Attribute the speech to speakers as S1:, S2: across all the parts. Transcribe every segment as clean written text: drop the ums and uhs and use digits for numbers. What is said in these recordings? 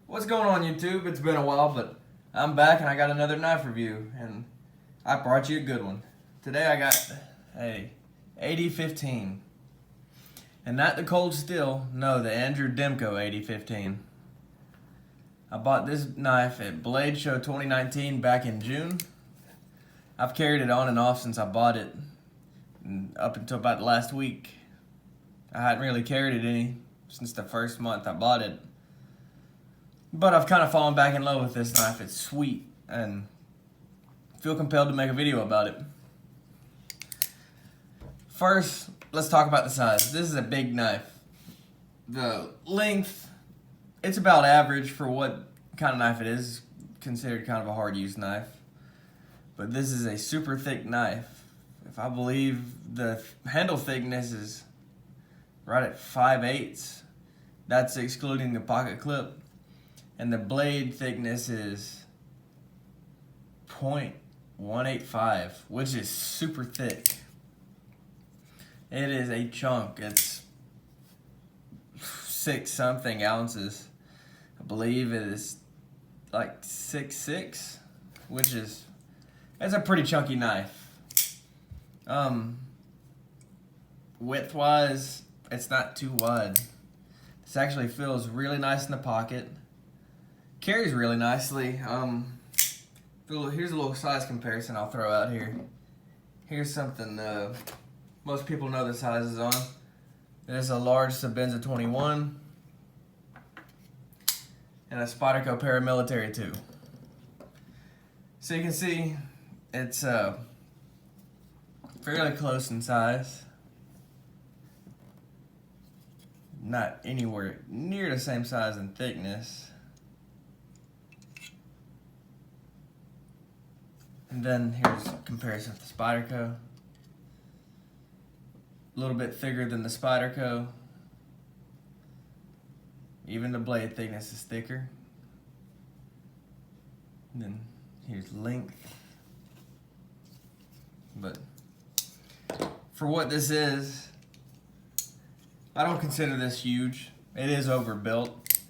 S1: What's going on, YouTube? It's been a while, but I'm back and I got another knife review, and I brought you a good one. Today I got a AD15, and not the Cold Steel, no, the Demko AD15. I bought this knife at Blade Show 2019 back in June. I've carried it on and off since I bought it, and up until about last week. I hadn't really carried it any since the first month I bought it. But I've kind of fallen back in love with this knife. It's sweet and feel compelled to make a video about it. First, let's talk about the size. This is a big knife. The length, it's about average for what kind of knife it is. Considered kind of a hard use knife. But this is a super thick knife. If I believe the handle thickness is right at 5/8. That's excluding the pocket clip. And the blade thickness is 0.185, which is super thick. It is a chunk. It's 6-something ounces. I believe it is like 6'6", which is, it's a pretty chunky knife. Width-wise, it's not too wide. This actually feels really nice in the pocket. Carries really nicely. Here's a little size comparison I'll throw out here. Here's something most people know the sizes on. There's a large Sabenza 21 and a Spyderco Paramilitary 2. So you can see it's fairly close in size. Not anywhere near the same size in thickness. And then here's a comparison with the Spyderco. A little bit thicker than the Spyderco. Even the blade thickness is thicker. And then here's length. But for what this is, I don't consider this huge. It is overbuilt,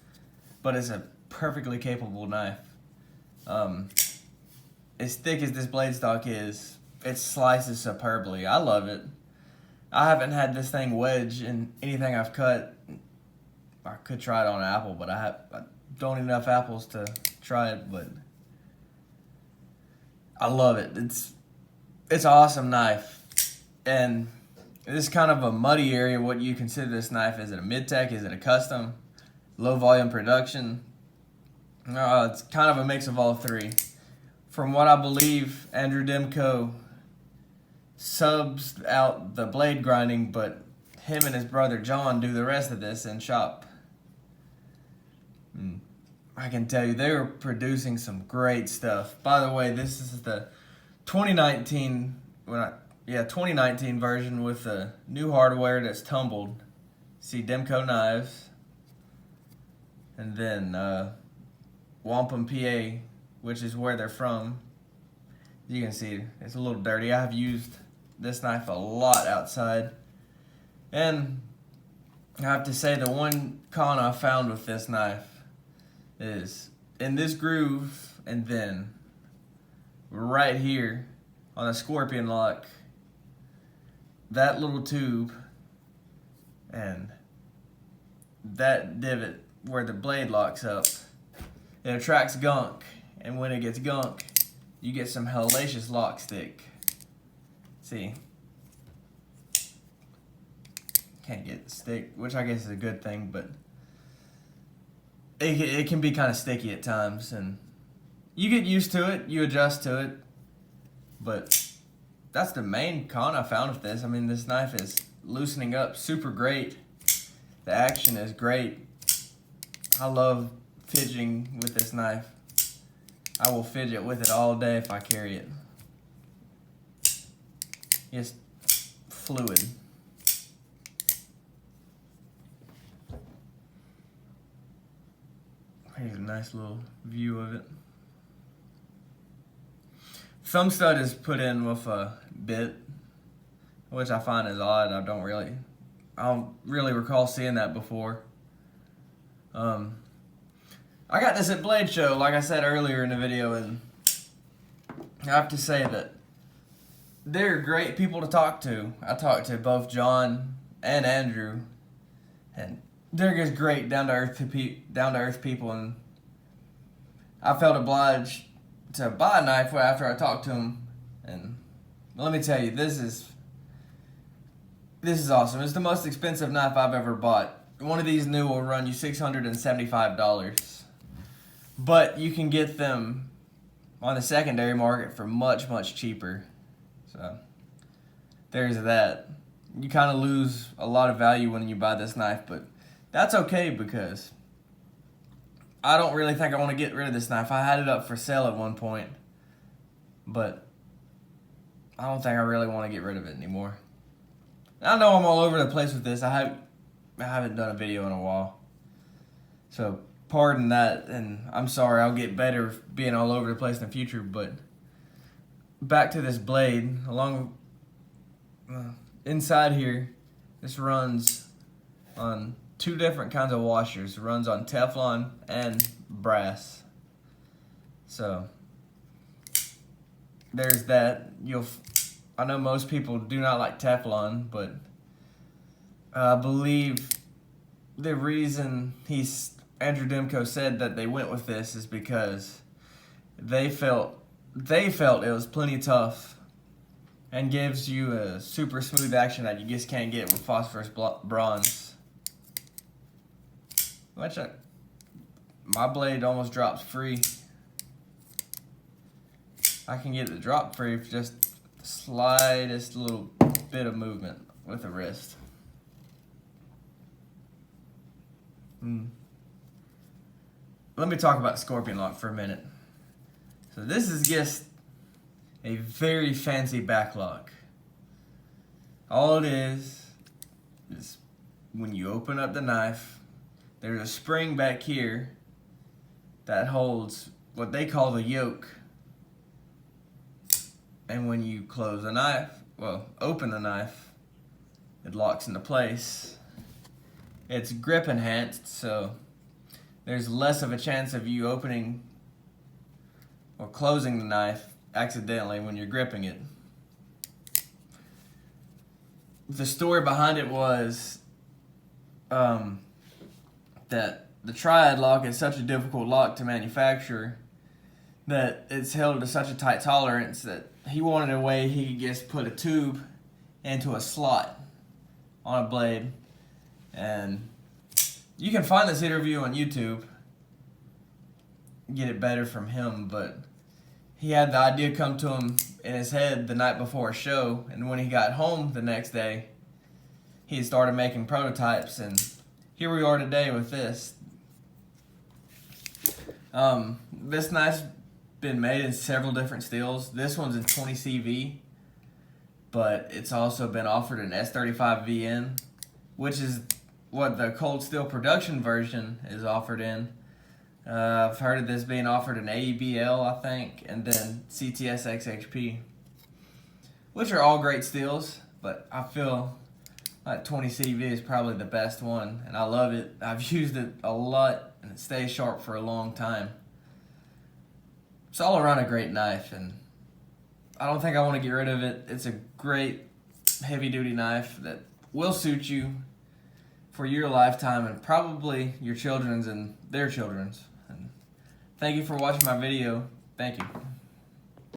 S1: but it's a perfectly capable knife. As thick as this blade stock is, it slices superbly. I love it. I haven't had this thing wedge in anything I've cut. I could try it on an apple, but I don't eat enough apples to try it, but I love it. It's an awesome knife. And this is kind of a muddy area. What you consider this knife? Is it a mid-tech? Is it a custom? Low volume production? It's kind of a mix of all three. From what I believe, Andrew Demko subs out the blade grinding, but him and his brother John do the rest of this in shop. I can tell you, they're producing some great stuff. By the way, this is the 2019 version with the new hardware that's tumbled. See Demko knives, and then Wampum, PA, which is where they're from. You can see it's a little dirty. I have used this knife a lot outside. And I have to say, the one con I found with this knife is in this groove, and then right here on the scorpion lock, that little tube and that divot where the blade locks up, it attracts gunk. And when it gets gunk, you get some hellacious lock stick. See? Can't get the stick, which I guess is a good thing, but it can be kind of sticky at times. And you get used to it, you adjust to it. But that's the main con I found with this. I mean, this knife is loosening up super great. The action is great. I love fidgeting with this knife. I will fidget with it all day if I carry it. Just fluid. Here's a nice little view of it. Thumb stud is put in with a bit, which I find is odd. I don't really recall seeing that before. I got this at Blade Show, like I said earlier in the video, and I have to say that they're great people to talk to. I talked to both John and Andrew, and they're just great down to earth people, and I felt obliged to buy a knife after I talked to them. And let me tell you, this is awesome. It's the most expensive knife I've ever bought. One of these new will run you $675, but you can get them on the secondary market for much, much cheaper. So there's that. You kind of lose a lot of value when you buy this knife, but that's okay because I don't really think I want to get rid of this knife. I had it up for sale at one point, but I don't think I really want to get rid of it anymore. I know I'm all over the place with this. I haven't done a video in a while, so pardon that, and I'm sorry. I'll get better being all over the place in the future, but back to this blade. Inside here, this runs on 2 different kinds of washers. It runs on Teflon and brass. So there's that. I know most people do not like Teflon, but I believe the reason Andrew Demko said that they went with this is because they felt it was plenty tough and gives you a super smooth action that you just can't get with phosphorus bronze. Which my blade almost drops free. I can get it to drop free with just the slightest little bit of movement with the wrist. Let me talk about Scorpion Lock for a minute. So this is just a very fancy back lock. All it is when you open up the knife, there's a spring back here that holds what they call the yoke. And when you close the knife, open the knife, it locks into place. It's grip enhanced, so there's less of a chance of you opening or closing the knife accidentally when you're gripping it. The story behind it was that the triad lock is such a difficult lock to manufacture that it's held to such a tight tolerance that he wanted a way he could just put a tube into a slot on a blade. And you can find this interview on YouTube, get it better from him, but he had the idea come to him in his head the night before a show, and when he got home the next day, he started making prototypes, and here we are today with this. This knife's been made in several different steels. This one's in 20 CV, but it's also been offered in S35 VN, which is what the cold steel production version is offered in. I've heard of this being offered in AEBL, I think, and then CTS XHP, which are all great steels, but I feel like 20 CV is probably the best one, and I love it. I've used it a lot, and it stays sharp for a long time. It's all around a great knife, and I don't think I want to get rid of it. It's a great heavy-duty knife that will suit you for your lifetime and probably your children's and their children's. And thank you for watching my video. Thank you.